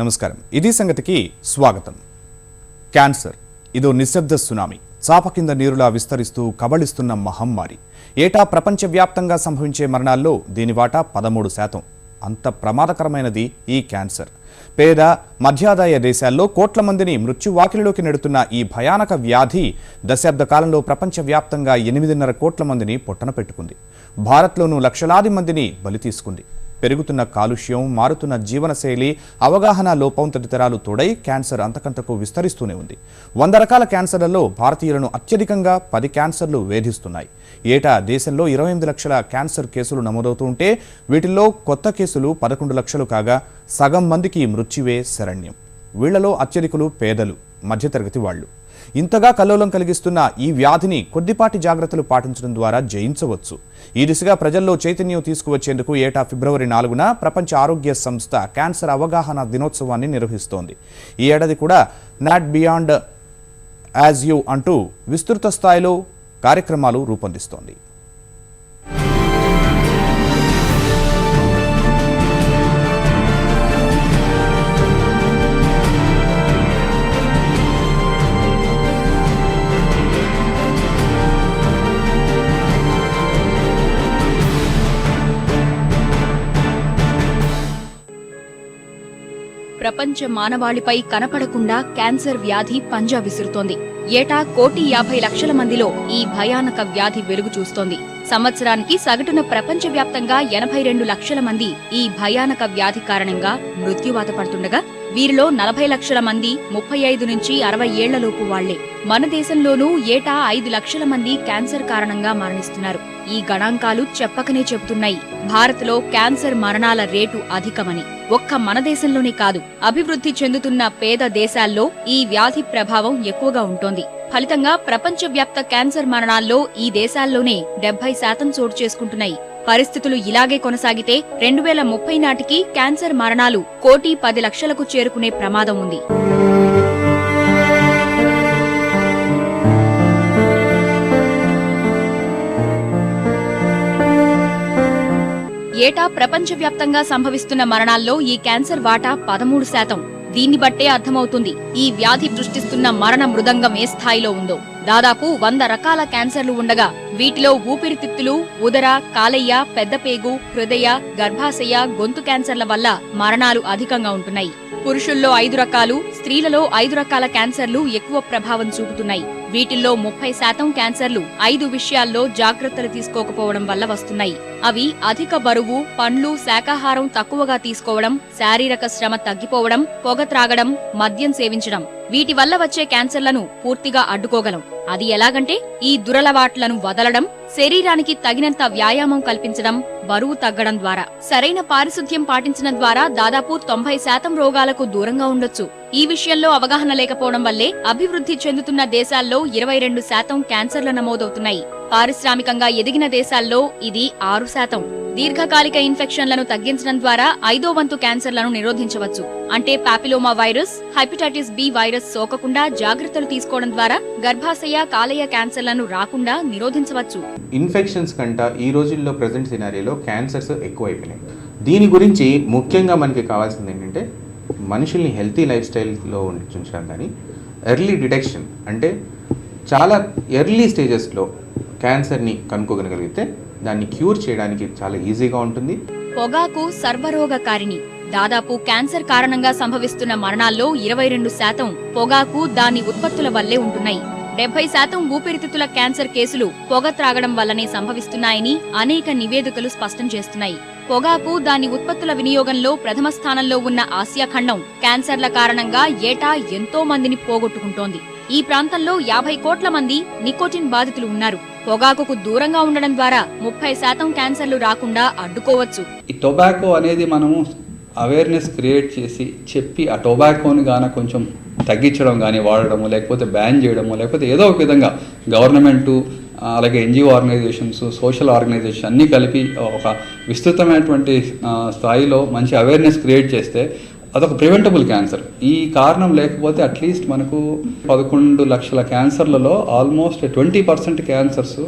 నమస్కారం. ఇది సంగతికి స్వాగతం. క్యాన్సర్ ఇదో నిశ్శబ్ద సునామీ, చాప కింద నీరులా విస్తరిస్తూ కబళిస్తున్న మహమ్మారి. ఏటా ప్రపంచవ్యాప్తంగా సంభవించే మరణాల్లో దీని వాటా 13%. అంత ప్రమాదకరమైనది ఈ క్యాన్సర్. పేద మధ్యాదాయ దేశాల్లో కోట్ల మందిని మృత్యువాకిలిలోకి నెడుతున్న ఈ భయానక వ్యాధి దశాబ్ద కాలంలో ప్రపంచవ్యాప్తంగా 8.5 కోట్ల మందిని పొట్టన పెట్టుకుంది. భారత్లోనూ లక్షలాది మందిని బలి తీసుకుంది. పెరుగుతున్న కాలుష్యం, మారుతున్న జీవనశైలి, అవగాహన లోపం తదితరాలు తోడై క్యాన్సర్ అంతకంతకు విస్తరిస్తూనే ఉంది. 100 రకాల క్యాన్సర్లలో భారతీయులను అత్యధికంగా 10 క్యాన్సర్లు వేధిస్తున్నాయి. ఏటా దేశంలో 28 లక్షల క్యాన్సర్ కేసులు నమోదవుతూ ఉంటే వీటిల్లో కొత్త కేసులు 11 లక్షలు కాగా సగం మందికి మృత్యువే శరణ్యం. వీళ్లలో అత్యధికులు పేదలు, మధ్యతరగతి వాళ్లు. ఇంతగా కల్లోలం కలిగిస్తున్న ఈ వ్యాధిని కొద్దిపాటి జాగ్రత్తలు పాటించడం ద్వారా జయించవచ్చు. ఈ దిశగా ప్రజల్లో చైతన్యం తీసుకువచ్చేందుకు ఏటా ఫిబ్రవరి 4న ప్రపంచ ఆరోగ్య సంస్థ క్యాన్సర్ అవగాహన దినోత్సవాన్ని నిర్వహిస్తోంది. ఈ ఏడాది కూడా నాట్ బియాండ్ యాజ్ యూ అంటూ విస్తృత స్థాయిలో కార్యక్రమాలు రూపొందిస్తోంది. ప్రపంచ మానవాళిపై కనపడకుండా క్యాన్సర్ వ్యాధి పంజా విసురుతోంది. ఏటా 1,50,00,000 మందిలో ఈ భయానక వ్యాధి వెలుగు చూస్తోంది. సంవత్సరానికి సగటున ప్రపంచవ్యాప్తంగా 82 లక్షల మంది ఈ భయానక వ్యాధి కారణంగా మృత్యువాత పడుతుండగా వీరిలో 40 లక్షల మంది 35 నుంచి 60 ఏళ్లలోపు వాళ్లే. మన దేశంలోనూ ఏటా 5 లక్షల మంది క్యాన్సర్ కారణంగా మరణిస్తున్నారు. ఈ గణాంకాలు చెప్పకనే చెబుతున్నాయి భారత్లో క్యాన్సర్ మరణాల రేటు అధికమని. ఒక్క మన దేశంలోనే కాదు, అభివృద్ధి చెందుతున్న పేద దేశాల్లో ఈ వ్యాధి ప్రభావం ఎక్కువగా ఉంటోంది. ఫలితంగా ప్రపంచవ్యాప్త క్యాన్సర్ మరణాల్లో ఈ దేశాల్లోనే 70% చోటు చేసుకుంటున్నాయి. పరిస్థితులు ఇలాగే కొనసాగితే 2030 నాటికి క్యాన్సర్ మరణాలు 1,10,00,000కు చేరుకునే ప్రమాదం ఉంది. ఏటా ప్రపంచవ్యాప్తంగా సంభవిస్తున్న మరణాల్లో ఈ క్యాన్సర్ వాటా 13%. దీన్ని బట్టే అర్థమవుతుంది ఈ వ్యాధి సృష్టిస్తున్న మరణ మృదంగం ఏ స్థాయిలో ఉందో. దాదాపు 100 రకాల క్యాన్సర్లు ఉండగా వీటిలో ఊపిరితిత్తులు, ఉదర, కాలేయ, పెద్దపేగు, హృదయ, గర్భాశయ, గొంతు క్యాన్సర్ల వల్ల మరణాలు అధికంగా ఉంటున్నాయి. పురుషుల్లో 5 రకాలు, స్త్రీలలో 5 రకాల క్యాన్సర్లు ఎక్కువ ప్రభావం చూపుతున్నాయి. వీటిల్లో 30% క్యాన్సర్లు 5 విషయాల్లో జాగ్రత్తలు తీసుకోకపోవడం వల్ల వస్తున్నాయి. అవి అధిక బరువు, పండ్లు, శాకాహారం తక్కువగా తీసుకోవడం, శారీరక శ్రమ తగ్గిపోవడం, పొగ త్రాగడం, మద్యం సేవించడం. వీటి వల్ల వచ్చే క్యాన్సర్లను పూర్తిగా అడ్డుకోగలం. అది ఎలాగంటే ఈ దురలవాట్లను వదలడం, శరీరానికి తగినంత వ్యాయామం కల్పించడం, బరువు తగ్గడం ద్వారా. సరైన పారిశుద్ధ్యం పాటించడం ద్వారా దాదాపు 90% రోగాలకు దూరంగా ఉండొచ్చు. ఈ విషయంలో అవగాహన లేకపోవడం వల్లే అభివృద్ధి చెందుతున్న దేశాల్లో 22% క్యాన్సర్లు నమోదవుతున్నాయి. పారిశ్రామికంగా ఎదిగిన దేశాల్లో ఇది 6%. దీర్ఘకాలిక ఇన్ఫెక్షన్లను తగ్గించడం ద్వారా 5వ వంతు క్యాన్సర్లను నిరోధించవచ్చు. అంటే papilloma virus, hepatitis B virus సోకకుండా జాగ్రత్తలు తీసుకోవడం ద్వారా గర్భాశయ, కాలేయ క్యాన్సర్లను రాకుండా నిరోధించవచ్చు. ఇన్ఫెక్షన్స్ కంట ఈ రోజుల్లో ప్రెజెంట్ సినారియోలో క్యాన్సర్స్ ఎక్కువైపోయినాయి. దీని గురించి ముఖ్యంగా మనకి కావాల్సింది ఏంటంటే మనుషుల్ని హెల్తీ లైఫ్ స్టైల్లో ఉంచడం, కానీ ఎర్లీ డిటెక్షన్, అంటే చాలా ఎర్లీ స్టేజెస్లో క్యాన్సర్ని కనుక్కోగలిగితే దాన్ని క్యూర్ చేయడానికి చాలా ఈజీగా ఉంటుంది. పొగాకు సర్వరోగకారిణి. దాదాపు క్యాన్సర్ కారణంగా సంభవిస్తున్న మరణాల్లో 22% పొగాకు, దాని ఉత్పత్తుల వల్లే ఉంటున్నాయి. 70% ఊపిరితిత్తుల క్యాన్సర్ కేసులు పొగ త్రాగడం వల్లనే సంభవిస్తున్నాయని అనేక నివేదికలు స్పష్టం చేస్తున్నాయి. పొగాకు, దాని ఉత్పత్తుల వినియోగంలో ప్రథమ స్థానంలో ఉన్న ఆసియా ఖండం క్యాన్సర్ల కారణంగా ఏటా ఎంతో మందిని పోగొట్టుకుంటోంది. ఈ ప్రాంతంలో 50 కోట్ల మంది నికోటిన్ బాధితులు ఉన్నారు. పొగాకుకు దూరంగా ఉండడం ద్వారా 30% క్యాన్సర్లు రాకుండా అడ్డుకోవచ్చు. ఈ టొబాకో అనేది మనము అవేర్నెస్ క్రియేట్ చేసి చెప్పి ఆ టొబాకోని గాన కొంచెం తగ్గించడం కానీ, వాడడము, లేకపోతే బ్యాన్ చేయడము, లేకపోతే ఏదో ఒక విధంగా గవర్నమెంటు, అలాగే ఎన్జిఓ ఆర్గనైజేషన్స్, సోషల్ ఆర్గనైజేషన్ అన్నీ కలిపి ఒక విస్తృతమైనటువంటి స్థాయిలో మంచి అవేర్నెస్ క్రియేట్ చేస్తే అదొక ప్రివెంటబుల్ క్యాన్సర్. ఈ కారణం లేకపోతే అట్లీస్ట్ మనకు 11 లక్షల క్యాన్సర్లలో ఆల్మోస్ట్ 20% క్యాన్సర్స్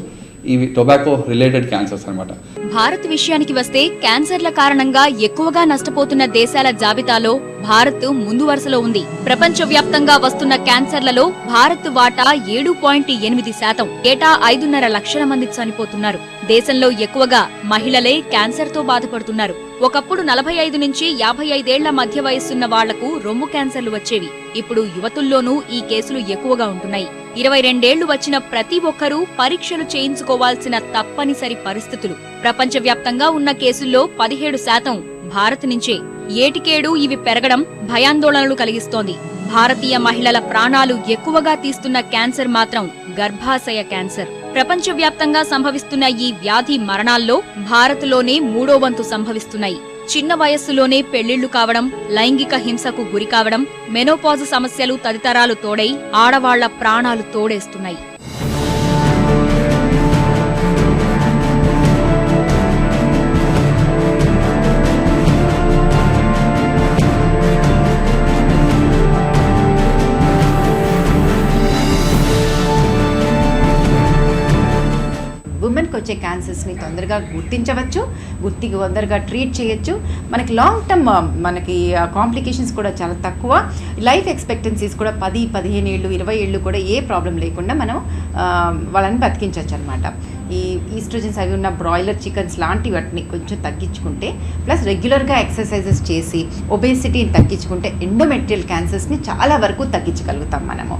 ఇవి టొబాకో రిలేటెడ్ క్యాన్సర్స్ అనమాట. భారత్ విషయానికి వస్తే క్యాన్సర్ల కారణంగా ఎక్కువగా నష్టపోతున్న దేశాల జాబితాలో భారత్ ముందు వరుసలో ఉంది. ప్రపంచవ్యాప్తంగా వస్తున్న క్యాన్సర్లలో భారత్ వాటా 7.8%. ఏటా 5.5 లక్షల మంది చనిపోతున్నారు. దేశంలో ఎక్కువగా మహిళలే క్యాన్సర్తో బాధపడుతున్నారు. ఒకప్పుడు 45 నుంచి 55 ఏళ్ల మధ్య వయస్సున్న వాళ్లకు రొమ్ము క్యాన్సర్లు వచ్చేవి. ఇప్పుడు యువతుల్లోనూ ఈ కేసులు ఎక్కువగా ఉంటున్నాయి. 22 ఏళ్లు వచ్చిన ప్రతి ఒక్కరూ పరీక్షలు చేయించుకోవాల్సిన తప్పనిసరి పరిస్థితులు. ప్రపంచవ్యాప్తంగా ఉన్న కేసుల్లో 17% భారత్ నుంచే. ఏటికేడు ఇవి పెరగడం భయాందోళనలు కలిగిస్తోంది. భారతీయ మహిళల ప్రాణాలు ఎక్కువగా తీస్తున్న క్యాన్సర్ మాత్రం గర్భాశయ క్యాన్సర్. ప్రపంచవ్యాప్తంగా సంభవిస్తున్న ఈ వ్యాధి మరణాల్లో భారత్లోనే 3వ వంతు సంభవిస్తున్నాయి. చిన్న వయస్సులోనే పెళ్లిళ్లు కావడం, లైంగిక హింసకు గురికావడం, మెనోపాజ్ సమస్యలు తదితరాలు తోడై ఆడవాళ్ల ప్రాణాలు తోడేస్తున్నాయి. ఉమెన్కి వచ్చే క్యాన్సర్స్ని తొందరగా గుర్తించవచ్చు, తొందరగా ట్రీట్ చేయొచ్చు. మనకి లాంగ్ టర్మ్ మనకి కాంప్లికేషన్స్ కూడా చాలా తక్కువ. లైఫ్ ఎక్స్పెక్టెన్సీస్ కూడా 10-15 ఏళ్ళు 20 ఏళ్ళు కూడా ఏ ప్రాబ్లం లేకుండా మనం వాళ్ళని బతికించవచ్చు అనమాట. ఈ ఈస్ట్రోజన్స్ అవి ఉన్న బ్రాయిలర్ చికెన్స్ లాంటి వాటిని కొంచెం తగ్గించుకుంటే, ప్లస్ రెగ్యులర్గా ఎక్సర్సైజెస్ చేసి ఒబేసిటీని తగ్గించుకుంటే ఎండోమెట్రియల్ క్యాన్సర్స్ని చాలా వరకు తగ్గించగలుగుతాం మనము.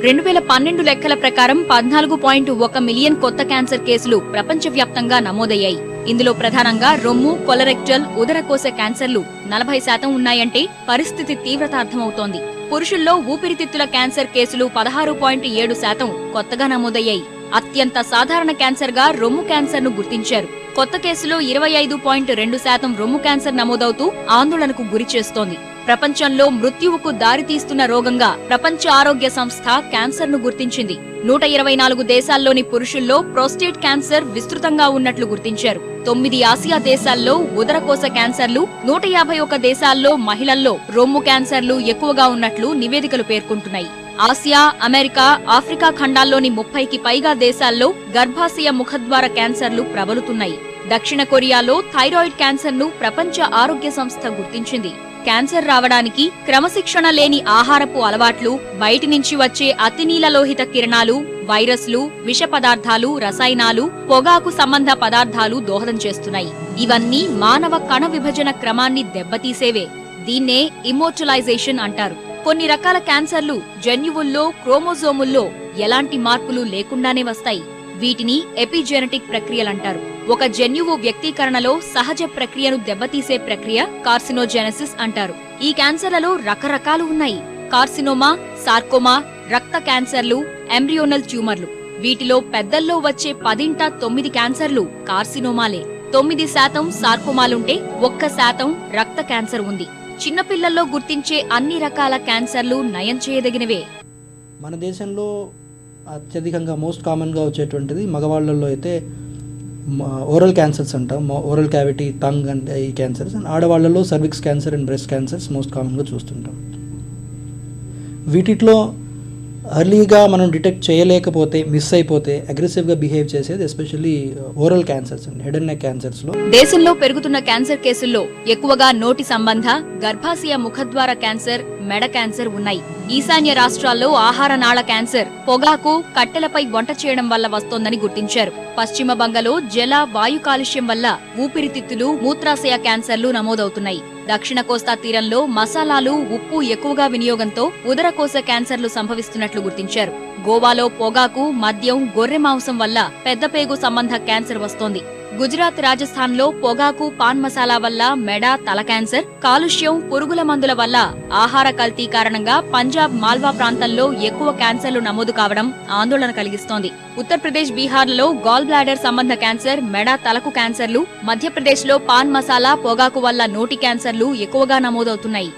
2012 లెక్కల ప్రకారం 14.1 మిలియన్ కొత్త క్యాన్సర్ కేసులు ప్రపంచవ్యాప్తంగా నమోదయ్యాయి. ఇందులో ప్రధానంగా రొమ్ము, కొలరెక్టల్, ఉదరకోశ క్యాన్సర్లు 40% ఉన్నాయంటే పరిస్థితి తీవ్రత అర్థమవుతోంది. పురుషుల్లో ఊపిరితిత్తుల క్యాన్సర్ కేసులు 16.7% కొత్తగా నమోదయ్యాయి. అత్యంత సాధారణ క్యాన్సర్గా రొమ్ము క్యాన్సర్ను గుర్తించారు. కొత్త కేసులో 25.2% రొమ్ము క్యాన్సర్ నమోదవుతూ ఆందోళనకు గురిచేస్తోంది. ప్రపంచంలో మృత్యువుకు దారితీస్తున్న రోగంగా ప్రపంచ ఆరోగ్య సంస్థ క్యాన్సర్ను గుర్తించింది. 124 దేశాల్లోని పురుషుల్లో ప్రోస్టేట్ క్యాన్సర్ విస్తృతంగా ఉన్నట్లు గుర్తించారు. 9 ఆసియా దేశాల్లో ఉదరకోశ క్యాన్సర్లు, 151 దేశాల్లో మహిళల్లో రొమ్ము క్యాన్సర్లు ఎక్కువగా ఉన్నట్లు నివేదికలు పేర్కొంటున్నాయి. ఆసియా, అమెరికా, ఆఫ్రికా ఖండాల్లోని 30కి పైగా దేశాల్లో గర్భాశయ ముఖద్వార క్యాన్సర్లు ప్రబలుతున్నాయి. దక్షిణ కొరియాలో థైరాయిడ్ క్యాన్సర్ను ప్రపంచ ఆరోగ్య సంస్థ గుర్తించింది. క్యాన్సర్ రావడానికి క్రమశిక్షణ లేని ఆహారపు అలవాట్లు, బయటి నుంచి వచ్చే అతినీలలోహిత కిరణాలు, వైరస్లు, విష పదార్థాలు, రసాయనాలు, పొగాకు సంబంధ పదార్థాలు దోహదం చేస్తున్నాయి. ఇవన్నీ మానవ కణ విభజన క్రమాన్ని దెబ్బతీసేవే. దీన్నే ఇమ్మోర్టలైజేషన్ అంటారు. కొన్ని రకాల క్యాన్సర్లు జన్యువుల్లో, క్రోమోజోముల్లో ఎలాంటి మార్పులు లేకుండానే వస్తాయి. వీటిని ఎపిజెనెటిక్ ప్రక్రియలంటారు. ఒక జన్యువు వ్యక్తీకరణలో సహజ ప్రక్రియను దెబ్బతీసే ప్రక్రియ కార్సినోజెనెసిస్ అంటారు. ఈ క్యాన్సర్లలో రకరకాలు ఉన్నాయి. కార్సినోమా, సార్కోమా, రక్త క్యాన్సర్లు, ఎంబ్రియోనల్ ట్యూమర్లు. వీటిలో పెద్దల్లో వచ్చే 10/9 క్యాన్సర్లు కార్సినోమాలే. 9% సార్కోమాలుంటే 1% రక్త క్యాన్సర్ ఉంది. చిన్నపిల్లల్లో గుర్తించే అన్ని రకాల క్యాన్సర్లు నయం చేయదగినవే. మన దేశంలో అత్యధికంగా మోస్ట్ కామన్గా వచ్చేటువంటిది మగవాళ్ళల్లో అయితే ఓరల్ క్యాన్సర్స్ అంటాం, ఓరల్ క్యావిటీ, టంగ్ అంటే ఈ క్యాన్సర్స్. అండ్ ఆడవాళ్ళలో cervix cancer and breast cancers most కామన్గా చూస్తుంటాం. వీటిలో ఎర్లీగా మనం డిటెక్ట్ చేయలేకపోతే, మిస్ అయిపోతే అగ్రెసివ్గా బిహేవ్ చేసేది ఎస్పెషల్లీ ఓరల్ క్యాన్సర్స్ అండి, హెడ్ అండ్ నెక్ క్యాన్సర్స్లో. దేశంలో పెరుగుతున్న క్యాన్సర్ కేసుల్లో ఎక్కువగా నోటి సంబంధ, గర్భాశయ ముఖద్వార క్యాన్సర్, మెడ క్యాన్సర్ ఉన్నాయి. ఈశాన్య రాష్ట్రాల్లో ఆహార నాళ క్యాన్సర్ పొగాకు, కట్టెలపై వంట చేయడం వల్ల వస్తోందని గుర్తించారు. పశ్చిమ బంగలో జల, వాయు కాలుష్యం వల్ల ఊపిరితిత్తులు, మూత్రాశయ క్యాన్సర్లు నమోదవుతున్నాయి. దక్షిణ కోస్తా తీరంలో మసాలాలు, ఉప్పు ఎక్కువగా వినియోగంతో ఉదరకోశ క్యాన్సర్లు సంభవిస్తున్నట్లు గుర్తించారు. గోవాలో పొగాకు, మద్యం, గొర్రె మాంసం వల్ల పెద్దపేగు సంబంధ క్యాన్సర్ వస్తోంది. గుజరాత్, రాజస్థాన్లో పొగాకు, పాన్ మసాలా వల్ల మెడ, తల క్యాన్సర్, కాలుష్యం, పురుగుల మందుల వల్ల ఆహార కల్తీ కారణంగా పంజాబ్, మాల్వా ప్రాంతంలో ఎక్కువ క్యాన్సర్లు నమోదు కావడం ఆందోళన కలిగిస్తోంది. ఉత్తరప్రదేశ్, బీహార్లో గాల్ బ్లాడర్ సంబంధ క్యాన్సర్, మెడ, తలకు క్యాన్సర్లు, మధ్యప్రదేశ్లో పాన్ మసాలా, పొగాకు వల్ల నోటి క్యాన్సర్లు ఎక్కువగా నమోదవుతున్నాయి.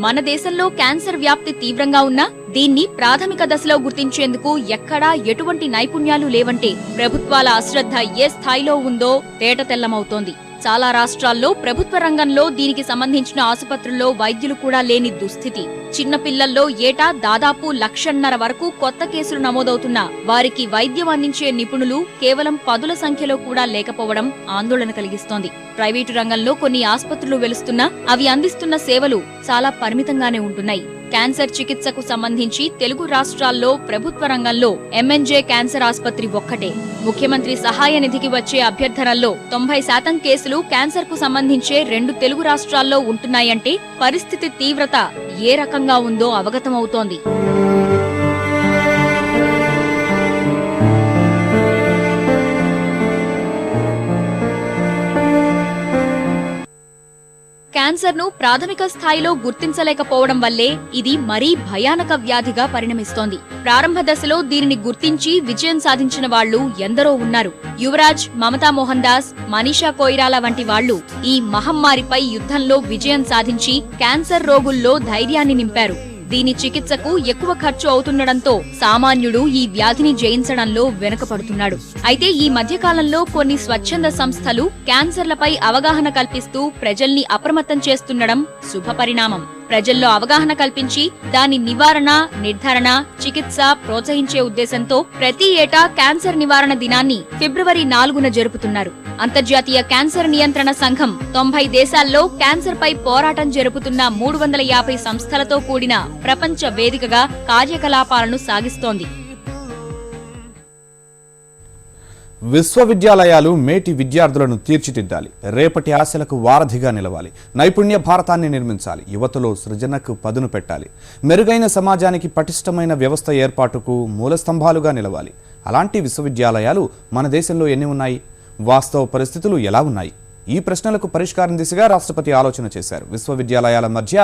మన దేశంలో క్యాన్సర్ వ్యాప్తి తీవ్రంగా ఉన్నా దీన్ని ప్రాథమిక దశలో గుర్తించేందుకు ఎక్కడా ఎటువంటి నైపుణ్యాలు లేవంటే ప్రభుత్వాల అశ్రద్ధ ఏ స్థాయిలో ఉందో తేటతెల్లమవుతోంది. చాలా రాష్ట్రాల్లో ప్రభుత్వ రంగంలో దీనికి సంబంధించిన ఆసుపత్రుల్లో వైద్యులు కూడా లేని దుస్థితి. చిన్నపిల్లల్లో ఏటా దాదాపు 1,50,000 వరకు కొత్త కేసులు నమోదవుతున్నా వారికి వైద్యం అందించే నిపుణులు కేవలం 10ల సంఖ్యలో కూడా లేకపోవడం ఆందోళన కలిగిస్తోంది. ప్రైవేటు రంగంలో కొన్ని ఆసుపత్రులు వెలుస్తున్నా అవి అందిస్తున్న సేవలు చాలా పరిమితంగానే ఉంటున్నాయి. క్యాన్సర్ చికిత్సకు సంబంధించి తెలుగు రాష్ట్రాల్లో ప్రభుత్వ రంగంలో ఎంఎన్జే క్యాన్సర్ ఆసుపత్రి ఒక్కటే. ముఖ్యమంత్రి సహాయ నిధికి వచ్చే అభ్యర్థనల్లో 90% కేసులు క్యాన్సర్ కు సంబంధించే 2 తెలుగు రాష్ట్రాల్లో ఉంటున్నాయంటే పరిస్థితి తీవ్రత ఏ రకంగా ఉందో అవగతమవుతోంది. క్యాన్సర్ను ప్రాథమిక స్థాయిలో గుర్తించలేకపోవడం వల్లే ఇది మరీ భయానక వ్యాధిగా పరిణమిస్తోంది. ప్రారంభ దశలో దీనిని గుర్తించి విజయం సాధించిన వాళ్లు ఎందరో ఉన్నారు. యువరాజ్, మమతా మోహన్ దాస్, మనీషా కొయిరాలా వంటి వాళ్లు ఈ మహమ్మారిపై యుద్ధంలో విజయం సాధించి క్యాన్సర్ రోగుల్లో ధైర్యాన్ని నింపారు. దీని చికిత్సకు ఎక్కువ ఖర్చు అవుతుండటంతో సామాన్యుడు ఈ వ్యాధిని జయించడంలో వెనుకపడుతున్నాడు. అయితే ఈ మధ్యకాలంలో కొన్ని స్వచ్ఛంద సంస్థలు క్యాన్సర్లపై అవగాహన కల్పిస్తూ ప్రజల్ని అప్రమత్తం చేస్తుండడం శుభపరిణామం. ప్రజల్లో అవగాహన కల్పించి దాని నివారణ, నిర్ధారణ, చికిత్స ప్రోత్సహించే ఉద్దేశంతో ప్రతి ఏటా క్యాన్సర్ నివారణ దినాన్ని ఫిబ్రవరి 4న జరుపుతున్నారు. అంతర్జాతీయ క్యాన్సర్ నియంత్రణ సంఘం 90 దేశాల్లో క్యాన్సర్ పై పోరాటం జరుపుతున్న 350 సంస్థలతో కూడిన ప్రపంచ వేదికగా కార్యకలాపాలను సాగిస్తోంది. విశ్వవిద్యాలయాలు మేటి విద్యార్థులను తీర్చిదిద్దాలి. రేపటి ఆశలకు వారధిగా నిలవాలి. నైపుణ్య భారతాన్ని నిర్మించాలి. యువతలో సృజనకు పదును పెట్టాలి. మెరుగైన సమాజానికి పటిష్టమైన వ్యవస్థ ఏర్పాటుకు మూలస్తంభాలుగా నిలవాలి. అలాంటి విశ్వవిద్యాలయాలు మన దేశంలో ఎన్ని ఉన్నాయి? వాస్తవ పరిస్థితులు ఎలా ఉన్నాయి? ఈ ప్రశ్నలకు పరిష్కారం దిశగా రాష్ట్రపతి ఆలోచన చేశారు. విశ్వవిద్యాలయాల మధ్య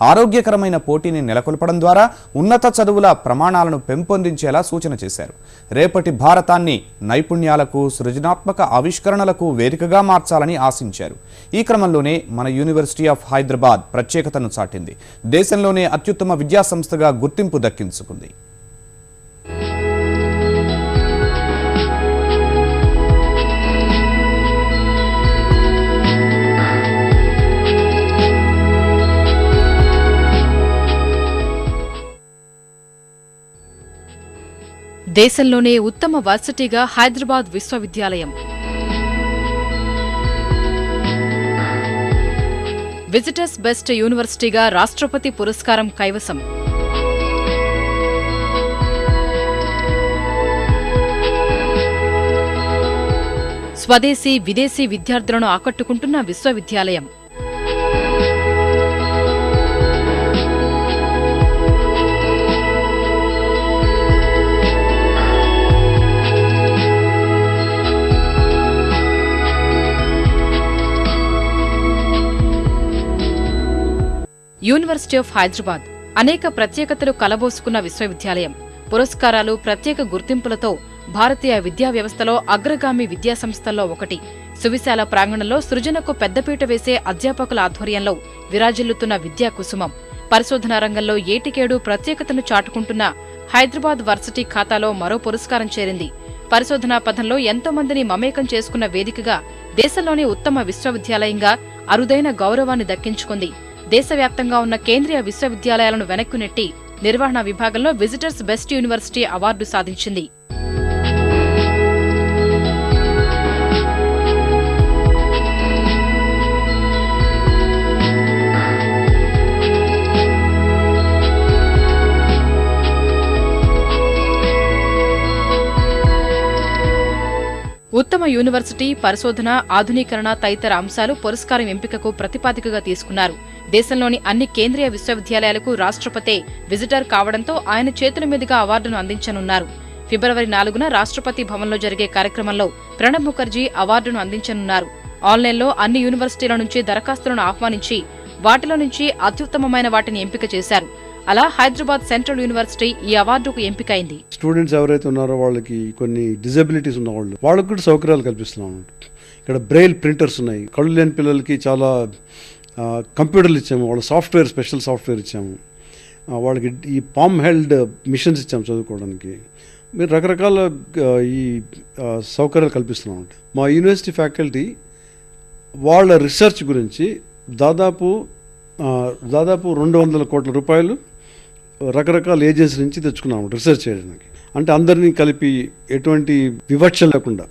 ఆరోగ్యకరమైన పోటీని నెలకొల్పడం ద్వారా ఉన్నత చదువుల ప్రమాణాలను పెంపొందించేలా సూచన చేశారు. రేపటి భారతాన్ని నైపుణ్యాలకు, సృజనాత్మక ఆవిష్కరణలకు వేదికగా మార్చాలని ఆశించారు. ఈ క్రమంలోనే మన యూనివర్సిటీ ఆఫ్ హైదరాబాద్ ప్రత్యేకతను చాటింది. దేశంలోనే అత్యుత్తమ విద్యాసంస్థగా గుర్తింపు దక్కించుకుంది. దేశంలోనే ఉత్తమ వర్సిటీగా హైదరాబాద్ విశ్వవిద్యాలయం. విజిటర్స్ బెస్ట్ యూనివర్సిటీగా రాష్ట్రపతి పురస్కారం కైవసం. స్వదేశీ, విదేశీ విద్యార్థులను ఆకట్టుకుంటున్న విశ్వవిద్యాలయం. యూనివర్సిటీ ఆఫ్ హైదరాబాద్ అనేక ప్రత్యేకతలు కలబోసుకున్న విశ్వవిద్యాలయం. పురస్కారాలు, ప్రత్యేక గుర్తింపులతో భారతీయ విద్యా వ్యవస్థలో అగ్రగామి విద్యాసంస్థల్లో ఒకటి. సువిశాల ప్రాంగణంలో సృజనకు పెద్దపీట వేసే అధ్యాపకుల ఆధ్వర్యంలో విరాజిల్లుతున్న విద్యా కుసుమం. పరిశోధనా రంగంలో ఏటికేడు ప్రత్యేకతను చాటుకుంటున్న హైదరాబాద్ వర్సిటీ ఖాతాలో మరో పురస్కారం చేరింది. పరిశోధనా పథంలో ఎంతో మందిని మమేకం చేసుకున్న వేదికగా దేశంలోని ఉత్తమ విశ్వవిద్యాలయంగా అరుదైన గౌరవాన్ని దక్కించుకుంది. దేశవ్యాప్తంగా ఉన్న కేంద్రీయ విశ్వవిద్యాలయాలను వెనక్కు నెట్టి నిర్వహణ విభాగంలో విజిటర్స్ బెస్ట్ యూనివర్సిటీ అవార్డు సాధించింది. ఉత్తమ యూనివర్సిటీ, పరిశోధన, ఆధునీకరణ తదితర అంశాలు పురస్కారం ఎంపికకు ప్రతిపాదికగా తీసుకున్నారు. దేశంలోని అన్ని కేంద్రీయ విశ్వవిద్యాలయాలకు రాష్ట్రపతే విజిటర్ కావడంతో ఆయన చేతుల మీదుగా అవార్డును అందించనున్నారు. ఫిబ్రవరి 4న రాష్ట్రపతి భవన్లో జరిగే కార్యక్రమంలో ప్రణబ్ ముఖర్జీ అవార్డును అందించనున్నారు. ఆన్లైన్లో అన్ని యూనివర్సిటీల నుంచి దరఖాస్తులను ఆహ్వానించి వాటిలో నుంచి అత్యుత్తమమైన వాటిని ఎంపిక చేశారు. అలా హైదరాబాద్ సెంట్రల్ యూనివర్సిటీ ఈ అవార్డుకు ఎంపికైంది. స్టూడెంట్స్ ఎవరైతే ఉన్నారో వాళ్ళకి కొన్ని డిజబిలిటీస్ ఉన్న వాళ్ళకి కూడా సౌకర్యాలు కల్పిస్తున్నాం. ఇక్కడ బ్రెయిల్ ప్రింటర్స్ ఉన్నాయి. కళ్ళు లేని పిల్లలకి చాలా కంప్యూటర్లు ఇచ్చాము. వాళ్ళ సాఫ్ట్వేర్, స్పెషల్ సాఫ్ట్వేర్ ఇచ్చాము. వాళ్ళకి ఈ పామ్ హెల్డ్ మిషన్స్ ఇచ్చాం చదువుకోవడానికి. మీరు రకరకాల ఈ సౌకర్యాలు కల్పిస్తున్నాం. మా యూనివర్సిటీ ఫ్యాకల్టీ వాళ్ళ రీసెర్చ్ గురించి దాదాపు 200 కోట్ల రూపాయలు రకరకాల ఏజెన్సీ నుంచి తెచ్చుకున్నాము రీసెర్చ్ చేయడానికి. అంటే అందరినీ కలిపి ఎటువంటి వివక్ష లేకుండా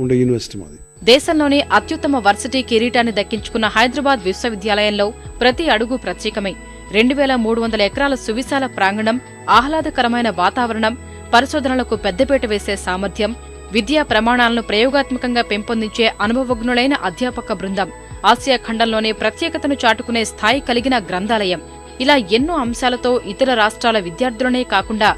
ఉండే యూనివర్సిటీ మాది. దేశంలోనే అత్యుత్తమ వర్సిటీ కిరీటాన్ని దక్కించుకున్న హైదరాబాద్ విశ్వవిద్యాలయంలో ప్రతి అడుగు ప్రత్యేకమే. 2300 ఎకరాల సువిశాల ప్రాంగణం, ఆహ్లాదకరమైన వాతావరణం, పరిశోధనలకు పెద్దపీట వేసే సామర్థ్యం, విద్యా ప్రమాణాలను ప్రయోగాత్మకంగా పెంపొందించే అనుభవజ్ఞులైన అధ్యాపక బృందం, ఆసియా ఖండంలోనే ప్రత్యేకతను చాటుకునే స్థాయి కలిగిన గ్రంథాలయం, ఇలా ఎన్నో అంశాలతో ఇతర రాష్ట్రాల విద్యార్థులనే కాకుండా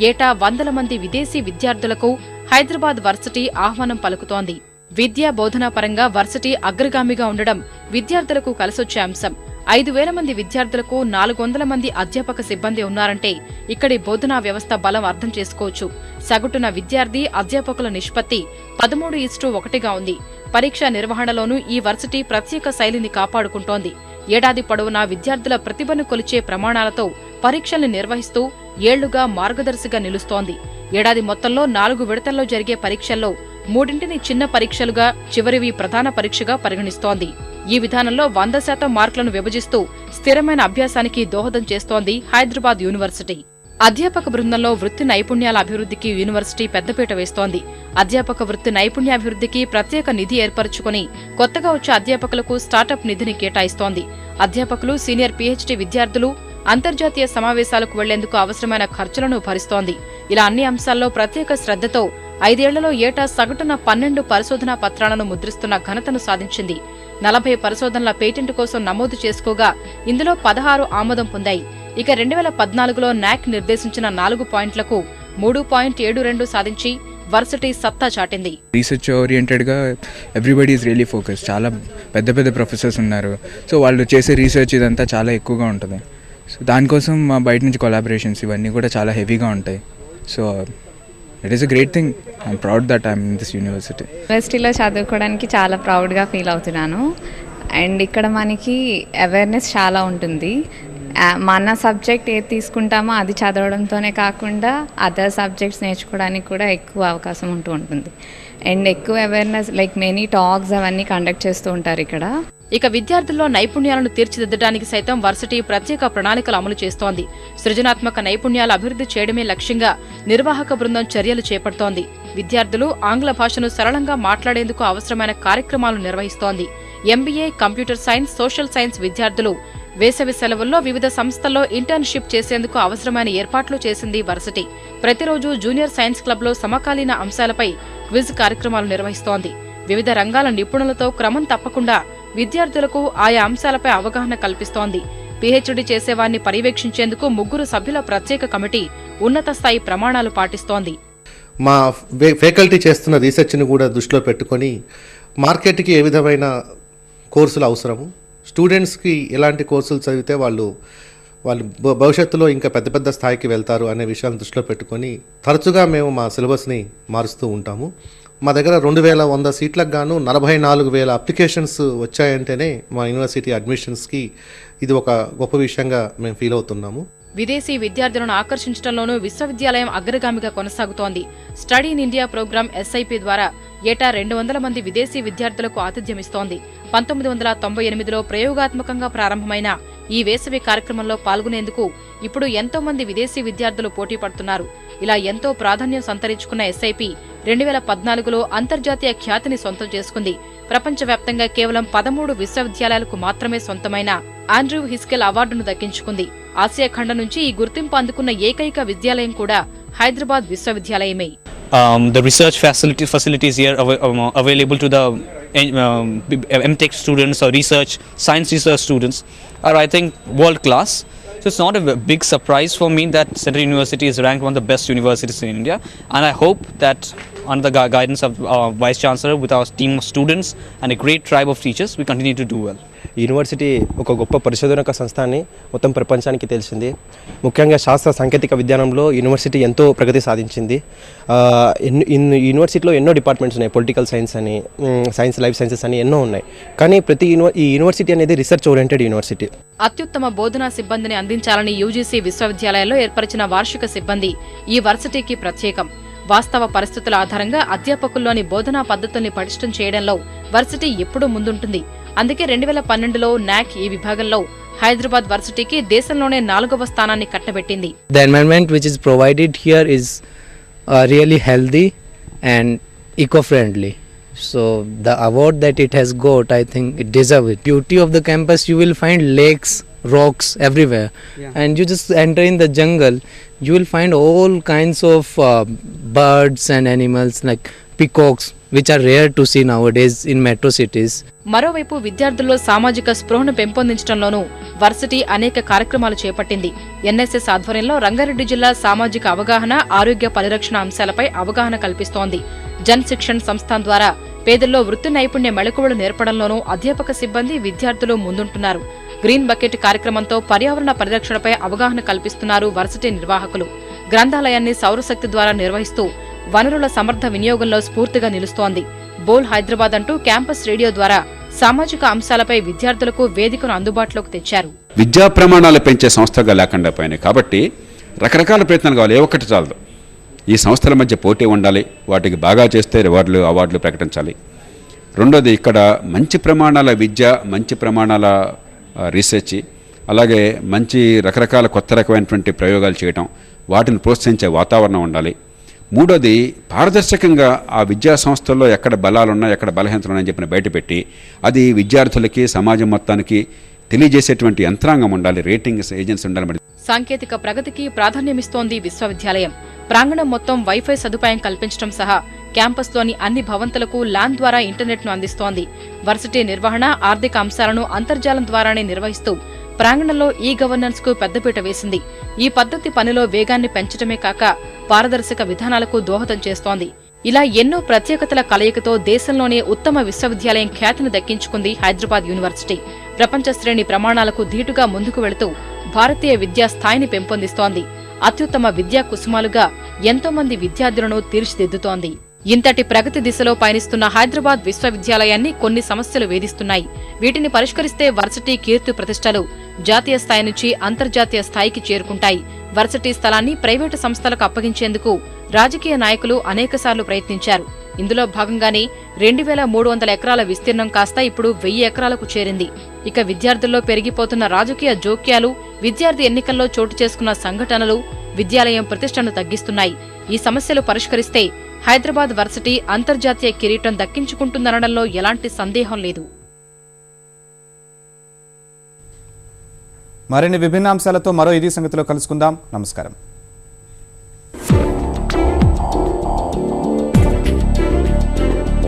ఏటా 100 మంది విదేశీ విద్యార్థులకు హైదరాబాద్ వర్సిటీ ఆహ్వానం పలుకుతోంది. విద్యా బోధనా పరంగా వర్సిటీ అగ్రగామిగా ఉండడం విద్యార్థులకు కలిసొచ్చే అంశం. 5000 మంది విద్యార్థులకు 400 మంది అధ్యాపక సిబ్బంది ఉన్నారంటే ఇక్కడి బోధనా వ్యవస్థ బలం అర్థం చేసుకోవచ్చు. సగటున విద్యార్థి అధ్యాపకుల నిష్పత్తి 13:1గా ఉంది. పరీక్షా నిర్వహణలోనూ ఈ వర్సిటీ ప్రత్యేక శైలిని కాపాడుకుంటోంది. ఏడాది పొడవునా విద్యార్థుల ప్రతిభను కొలిచే ప్రమాణాలతో పరీక్షల్ని నిర్వహిస్తూ ఏళ్లుగా మార్గదర్శిగా నిలుస్తోంది. ఏడాది మొత్తంలో 4 విడతల్లో జరిగే పరీక్షల్లో 3 చిన్న పరీక్షలుగా, చివరివి ప్రధాన పరీక్షగా పరిగణిస్తోంది. ఈ విధానంలో 100% మార్కులను విభజిస్తూ స్థిరమైన అభ్యాసానికి దోహదం చేస్తోంది హైదరాబాద్ యూనివర్సిటీ. అధ్యాపక బృందంలో వృత్తి నైపుణ్యాల అభివృద్ధికి యూనివర్సిటీ పెద్దపీట వేస్తోంది. అధ్యాపక వృత్తి నైపుణ్యాభివృద్ధికి ప్రత్యేక నిధి ఏర్పరచుకుని కొత్తగా వచ్చే అధ్యాపకులకు స్టార్టప్ నిధిని కేటాయిస్తోంది. అధ్యాపకులు, సీనియర్ పీహెచ్డీ విద్యార్థులు అంతర్జాతీయ సమావేశాలకు వెళ్లేందుకు అవసరమైన ఖర్చులను భరిస్తోంది. ఇలా అన్ని అంశాల్లో ప్రత్యేక శ్రద్ధతో 5 ఏళ్లలో ఏటా సగటున 12 పరిశోధనా పత్రాలను ముద్రిస్తున్న ఘనతను సాధించింది. 40 పరిశోధనల పేటెంట్ కోసం నమోదు చేసుకోగా ఇందులో 16 ఆమోదం పొందాయి. ఇక 2014లో నాక్ నిర్దేశించిన 4 పాయింట్లకు 3.72 సాధించి వర్సిటీ సత్తా చాటింది. రీసెర్చ్ ఓరియంటెడ్గా ఎవ్రీబడి ఈజ్ రియలీ ఫోకస్. చాలా పెద్ద పెద్ద ప్రొఫెసర్స్ ఉన్నారు. సో వాళ్ళు చేసే రీసెర్చ్ ఇదంతా చాలా ఎక్కువగా ఉంటుంది. సో దానికోసం మా బయట నుంచి కొలాబరేషన్స్ ఇవన్నీ కూడా చాలా హెవీగా ఉంటాయి. So it is a great thing. I'm proud that I'm in this university. యూనివర్సిటీలో చదువుకోవడానికి చాలా ప్రౌడ్గా ఫీల్ అవుతున్నాను. అండ్ ఇక్కడ మనకి అవేర్నెస్ చాలా ఉంటుంది. మన సబ్జెక్ట్ ఏది తీసుకుంటామో అది చదవడంతోనే కాకుండా అదర్ సబ్జెక్ట్స్ నేర్చుకోవడానికి కూడా ఎక్కువ అవకాశం ఉంటుంది. అండ్ ఎక్కువ అవేర్నెస్ లైక్ మెనీ టాక్స్ అవన్నీ కండక్ట్ చేస్తూ ఉంటారు ఇక్కడ. ఇక విద్యార్థుల్లో నైపుణ్యాలను తీర్చిదిద్దడానికి సైతం వర్సిటీ ప్రత్యేక ప్రణాళికలు అమలు చేస్తోంది. సృజనాత్మక నైపుణ్యాలు అభివృద్ధి చేయడమే లక్ష్యంగా నిర్వాహక బృందం చర్యలు చేపడుతోంది. విద్యార్థులు ఆంగ్ల భాషను సరళంగా మాట్లాడేందుకు అవసరమైన కార్యక్రమాలు నిర్వహిస్తోంది. MBA, computer science, social science విద్యార్థులు వేసవి సెలవుల్లో వివిధ సంస్థల్లో ఇంటర్న్షిప్ చేసేందుకు అవసరమైన ఏర్పాట్లు చేసింది వర్సిటీ. ప్రతిరోజు జూనియర్ సైన్స్ క్లబ్లో సమకాలీన అంశాలపై క్విజ్ కార్యక్రమాలు నిర్వహిస్తోంది. వివిధ రంగాల నిపుణులతో క్రమం తప్పకుండా విద్యార్థులకు ఆయా అంశాలపై అవగాహన కల్పిస్తోంది. పీహెచ్డీ చేసేవారిని పర్యవేక్షించేందుకు 3 సభ్యుల ప్రత్యేక కమిటీ ఉన్నత స్థాయి ప్రమాణాలు పాటిస్తోంది. మా ఫ్యాకల్టీ చేస్తున్న రీసెర్చ్ని కూడా దృష్టిలో పెట్టుకొని మార్కెట్కి ఏ విధమైన కోర్సులు అవసరము, స్టూడెంట్స్కి ఎలాంటి కోర్సులు చదివితే వాళ్ళు భవిష్యత్తులో ఇంకా పెద్ద పెద్ద స్థాయికి వెళ్తారు అనే విషయాలను దృష్టిలో పెట్టుకొని తరచుగా మేము మా సిలబస్ని మారుస్తూ ఉంటాము. మా దగ్గర 2100 సీట్లకు గాను 44,000 అప్లికేషన్స్ వచ్చాయంటేనే మా యూనివర్సిటీ అడ్మిషన్స్కి ఇది ఒక గొప్ప విషయంగా మేము ఫీల్ అవుతున్నాము. విదేశీ విద్యార్థులను ఆకర్షించడంలోనూ విశ్వవిద్యాలయం అగ్రగామిగా కొనసాగుతోంది. Study in India program SIP ద్వారా ఏటా 200 మంది విదేశీ విద్యార్థులకు ఆతిథ్యమిస్తోంది. 1998లో ప్రయోగాత్మకంగా ప్రారంభమైన ఈ వేసవి కార్యక్రమంలో పాల్గొనేందుకు ఇప్పుడు ఎంతో మంది విదేశీ విద్యార్థులు పోటీ పడుతున్నారు. ఇలా ఎంతో ప్రాధాన్యం సంతరించుకున్న ఎస్ఐపి 2014లో అంతర్జాతీయ ఖ్యాతిని సొంతం చేసుకుంది. ప్రపంచవ్యాప్తంగా కేవలం 13 విశ్వవిద్యాలయాలకు మాత్రమే సొంతమైన ఆండ్రూ హిస్కెల్ అవార్డును దక్కించుకుంది. ఆసియా ఖండం నుంచి ఈ గుర్తింపు అందుకున్న ఏకైక విద్యాలయం కూడా Hyderabad విశ్వవిద్యాలయమే. The research facilities here available to the MTech students or science research students are, I think, world class. So it's not a big surprise for me that Central University is ranked one of the best universities in India, and I hope that under the guidance of our Vice Chancellor with our team of students and a great tribe of teachers, we continue to do well. University ఒక గొప్ప పరిశోధనక సంస్థ అని మొత్తం ప్రపంచానికి తెలిసింది. ముఖ్యంగా శాస్త్ర సాంకేతిక విజ్ఞానంలో యూనివర్సిటీ ఎంతో ప్రగతి సాధించింది. యూనివర్సిటీలో ఎన్నో డిపార్ట్మెంట్స్ ఉన్నాయి, పొలిటికల్ సైన్స్ అని, సైన్స్, లైఫ్ సైన్సెస్ అని ఎన్నో ఉన్నాయి. కానీ ఈ యూనివర్సిటీ అనేది రీసెర్చ్ ఓరియంటెడ్ యూనివర్సిటీ. అత్యుత్తమ బోధనా సిబ్బందిని అందించాలని యూజీసీ విశ్వవిద్యాలయాల్లో ఏర్పరిచిన వార్షిక సిబ్బంది ఈ వర్సిటీకి ప్రత్యేకం. వాస్తవ పరిస్థితుల ఆధారంగా అధ్యాపకుల్లోని బోధనా పద్ధతుల్ని పటిష్టం చేయడంలో వర్సిటీ ఎప్పుడూ ముందుంటుంది. అందుకే 2012లో నాక్ ఈ విభాగంలో హైదరాబాద్ వర్సిటీకి దేశంలోనే 4వ స్థానాన్ని కట్టబెట్టింది. The environment which is provided here is really healthy and eco-friendly. So the award that it has got, I think it deserves it. Beauty of the campus, you will find lakes, rocks everywhere, and you just enter in the jungle, you will find all kinds of birds and animals like peacocks, which are rare to see nowadays in metro cities. మరోవైపు విద్యార్థుల్లో సామాజిక స్పృహను పెంపొందించడంలోనూ varsity అనేక కార్యక్రమాలు చేపట్టింది. NSS ఆధ్వర్యంలో రంగారెడ్డి జిల్లా సామాజిక అవగాహన, ఆరోగ్య పరిరక్షణ అంశాలపై అవగాహన కల్పిస్తోంది. జన్ శిక్షణ్ సంస్థాన్ ద్వారా పేదల్లో వృత్తి నైపుణ్య మెళకువలు నేర్పడంలోనూ అధ్యాపక సిబ్బంది, విద్యార్థులు ముందుంటున్నారు. గ్రీన్ బకెట్ కార్యక్రమంతో పర్యావరణ పరిరక్షణపై అవగాహన కల్పిస్తున్నారు వర్సిటీ నిర్వాహకులు. గ్రంథాలయాన్ని సౌరశక్తి ద్వారా నిర్వహిస్తూ వనరుల సమర్థ వినియోగంలో స్ఫూర్తిగా నిలుస్తోంది. బోల్ హైదరాబాద్ అంటూ క్యాంపస్ రేడియో ద్వారా సామాజిక అంశాలపై విద్యార్థులకు వేదికను అందుబాటులోకి తెచ్చారు. విద్యా ప్రమాణాలు పెంచే సంస్థగా లేకుండా పోయినాయి కాబట్టి రకరకాల ప్రయత్నాలు కావాలి, ఏ ఒక్కటి చాలదు. ఈ సంస్థల మధ్య పోటీ ఉండాలి, వాటికి బాగా చేస్తే అవార్డులు ప్రకటించాలి. రెండోది, ఇక్కడ మంచి ప్రమాణాల విద్య, మంచి ప్రమాణాల రీసెర్చ్, అలాగే మంచి రకరకాల కొత్త రకమైనటువంటి ప్రయోగాలు చేయటం, వాటిని ప్రోత్సహించే వాతావరణం ఉండాలి. మూడోది, పారదర్శకంగా ఆ విద్యా సంస్థల్లో ఎక్కడ బలాలున్నా, ఎక్కడ బలహీనతలు ఉన్నాయని చెప్పిన బయటపెట్టి అది విద్యార్థులకి, సమాజం మొత్తానికి తెలియజేసేటువంటి యంత్రాంగం ఉండాలి, రేటింగ్స్ ఏజెన్సీ ఉండాలి. సాంకేతిక ప్రగతికి ప్రాధాన్యమిస్తోంది విశ్వవిద్యాలయం. ప్రాంగణం మొత్తం వైఫై సదుపాయం కల్పించడం సహా క్యాంపస్లోని అన్ని భవంతులకు ల్యాన్ ద్వారా ఇంటర్నెట్ను అందిస్తోంది. వర్సిటీ నిర్వహణ, ఆర్థిక అంశాలను అంతర్జాలం ద్వారానే నిర్వహిస్తూ ప్రాంగణంలో ఈ గవర్నెన్స్ కు పెద్దపీట వేసింది. ఈ పద్ధతి పనిలో వేగాన్ని పెంచడమే కాక పారదర్శక విధానాలకు దోహదం చేస్తోంది. ఇలా ఎన్నో ప్రత్యేకతల కలయికతో దేశంలోనే ఉత్తమ విశ్వవిద్యాలయం ఖ్యాతిని దక్కించుకుంది హైదరాబాద్ యూనివర్సిటీ. ప్రపంచ శ్రేణి ప్రమాణాలకు ధీటుగా ముందుకు వెళుతూ భారతీయ విద్యా స్థాయిని పెంపొందిస్తోంది. అత్యుత్తమ విద్యా కుసుమాలుగా ఎంతో మంది విద్యార్థులను తీర్చిదిద్దుతోంది. ఇంతటి ప్రగతి దిశలో పయనిస్తున్న హైదరాబాద్ విశ్వవిద్యాలయాన్ని కొన్ని సమస్యలు వేధిస్తున్నాయి. వీటిని పరిష్కరిస్తే వర్సిటీ కీర్తి ప్రతిష్టలు జాతీయ స్థాయి నుంచి అంతర్జాతీయ స్థాయికి చేరుకుంటాయి. వర్సిటీ స్థలాన్ని ప్రైవేటు సంస్థలకు అప్పగించేందుకు రాజకీయ నాయకులు అనేకసార్లు ప్రయత్నించారు. ఇందులో భాగంగానే 2300 ఎకరాల విస్తీర్ణం కాస్త ఇప్పుడు 1000 ఎకరాలకు చేరింది. ఇక విద్యార్థుల్లో పెరిగిపోతున్న రాజకీయ జోక్యాలు, విద్యార్థి ఎన్నికల్లో చోటు చేసుకున్న సంఘటనలు విద్యాలయం ప్రతిష్టను తగ్గిస్తున్నాయి. ఈ సమస్యలు పరిష్కరిస్తే హైదరాబాద్ వర్సిటీ అంతర్జాతీయ కిరీటం దక్కించుకుంటుందనడంలో ఎలాంటి సందేహం లేదు. మరిన్ని విభిన్న అంశాలతో మరో ఇదే సంగతిలో కలుసుకుందాం. నమస్కారం.